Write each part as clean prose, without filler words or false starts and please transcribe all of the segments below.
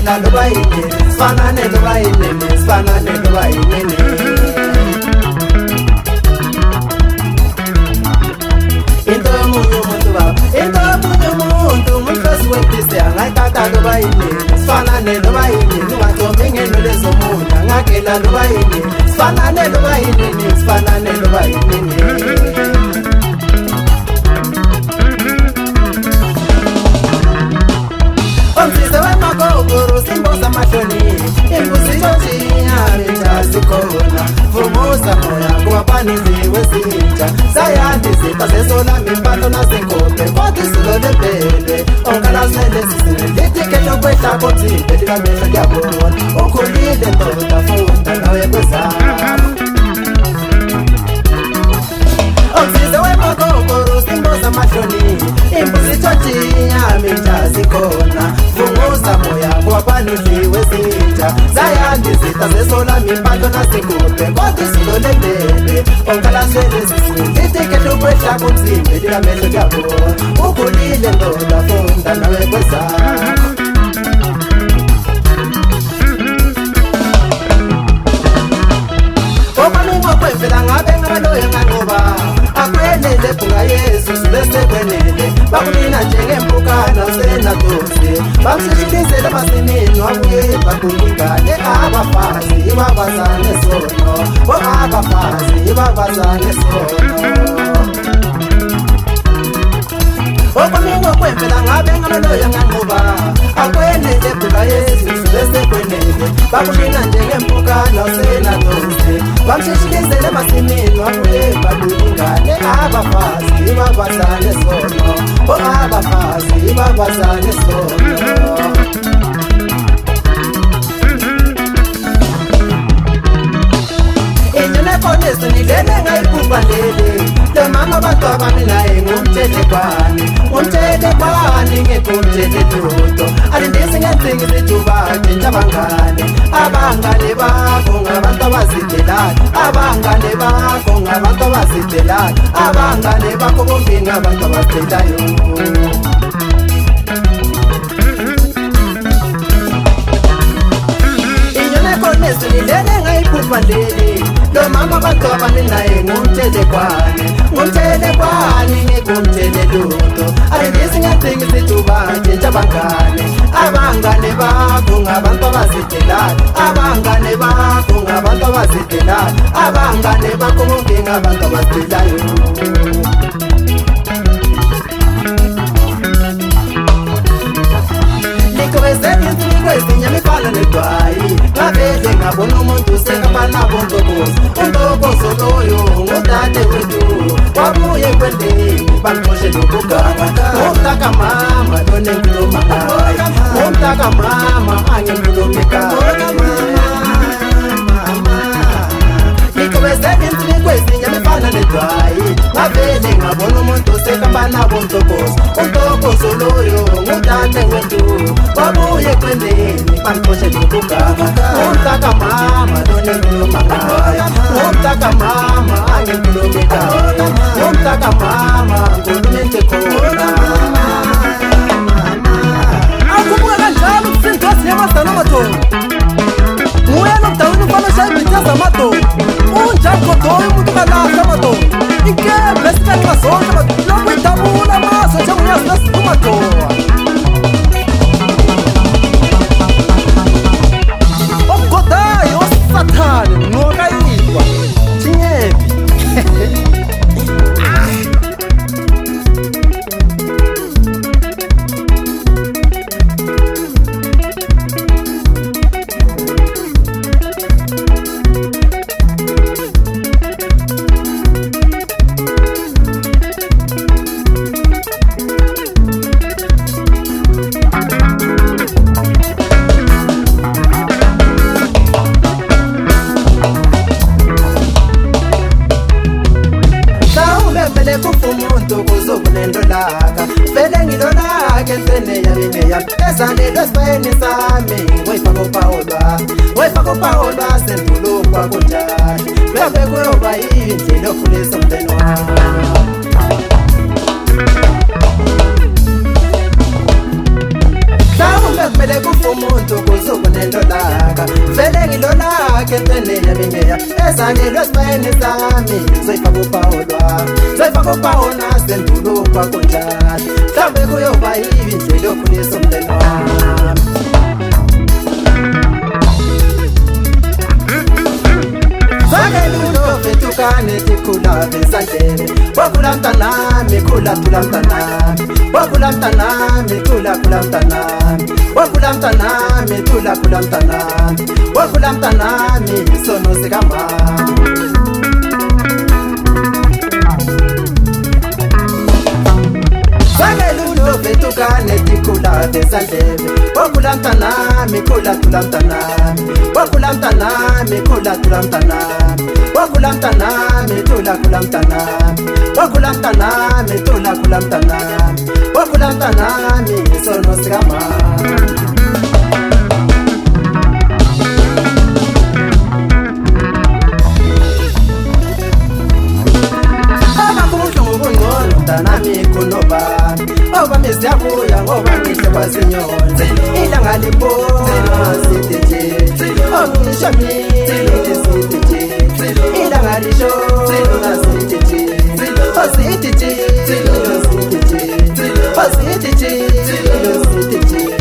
ngakela loba yini sifanane loba yini sifanane loba yini into munye umuntu baba into munye umuntu umfesi wempisi angayithatha loba yini sifanane loba yini ungathombi ngeno lezomuntu ngakela loba yini sifanane loba yini sifanane loba yini Omsise wemakokoro simboza mahloni imbuzi yojiya sikhona vumuza moya kubapaniziwe sinja sayandi zita zesola mimpato nasenkope kodwa silolebele onkalasele sisilithi lokwehla komzimbe likamehlo ndiyabona ukhulile ndoda funda nawe kwezama Omsise wemakokoro simboza mahloni imbuzi yojiya sikhona vumuza moya kubapaniziwe sinja sayandi zita zesola mimpato nasenkope kodwa silolebele onkalasele sisilithi lokwehla komzimbe likamehlo ndiyabona ukhulile ndoda funda nawe kwezama Kwemvela ngabe ngabaloyo nganqoba akwenele bunga Yesu bese kwenele bakunina njengempukana usenadosi bamshishilisele masimini wabuye bakulingane abafazi babazane sono abafazi babazane sono Okomingo kwemvela ngabe ngabaloyo nganqoba akwenele bunga Yesu bese kwenele bakunina njengempukana usenadosi bamshishilisele masimini wabuye bakulingane abafazi babazane sono abafazi babazane sono Konesi nilele ngayikubandele le mama batwa bami naye ngumthethe kwani ngekumthethe dudo alindisi ngenzingi zitubake njabangane abangane bakho ngabantu abazidelayo abangane bakho ngabantu abazidelayo abangane bakho bombini abantu abazidelayo Konesi nilele ngayikubandele lo mama batwa bami naye ngumthethe kwani ngekumthethe dudo alindisi ngenzingi zitubake njabangane abangane bakho ngabantu abazidelayo abangane bakho ngabantu abazidelayo abangane bakho bombini abantu abazidelayo Nyamifana nedwayi ngavele ngabona umuntu sekabana bontokozo loyo ngudade wethu wabuye kwendeni bangqoshe lokugama umntaka mama lonenkuluma umntaka mama angenkuluma ekhaya Nyamifana nedwayi ngavele ngabona umuntu sekabana bontokozo loyo ngudade wethu wabuye kwendeni bangqoshe lokugama umntaka mama lonenkuluma umntaka mama angenkuluma ekhaya umntaka mama ngulumente khona akubuka kanjalo kusindosi yamasana amathongo nguye nomdawini ufana shayibhityaza amathongo unjani godoyo umuntu kalahla amathongo ikembe esibetha zonke lokuyidabula amaso njengunyazi nasikumadowa okugodayo osathane nokayidwa Chinyebi Vele ngilolaka entweni yami ezanele esibhayeni sami wayifaka upawolwa sendulukwa kunjani bebe kuyoba yindlela yokhulisa umndeni wami Mhlawumbe kumele kufa umuntu kuze ubunento laka vele ngilolakhe entenile mingeya ezangelwe esibeni sami zoyifaka uphawu lwami zoyifaka uphawu nasendulo kwakho njalo mhlawumbe kuyoba yibi indlela yokhulisa umndeni wami Tukane tikula besandlebe wakula mtanami kula tula mtanami wakula mtanami kula mtanami wakula mtanami kula mtanami wakula mtanami sono sikama Sagelulo betukane tikula besandlebe wakula mtanami kula mtanami wakula mtanami kula mtanami wakula mtanami tula mtanami wakula mtanami tula mtanami wakula mtanami sono sikama Mtanami kunoba oba misiyabuya ngoba ngihle kwasinyonze ilanga liphuma sitije ongisho mina sitije ilanga lisho sitije ositije ositije ositije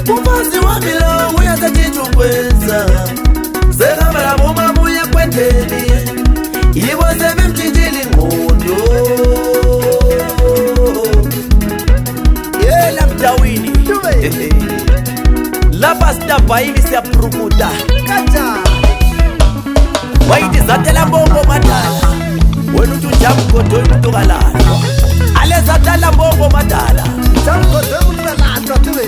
Mufazi wa milongo ya zachichungweza Zeka la muma muya kwendeli Iwo zebe mchinjili ngundo Yela mtawini Lapa stapa ili siya prumuta Kacha Waiti zatela mbongo madala Wenu tujamu koto mtugalala Ale zatela mbongo madala Jamko demu nalazwa tuwe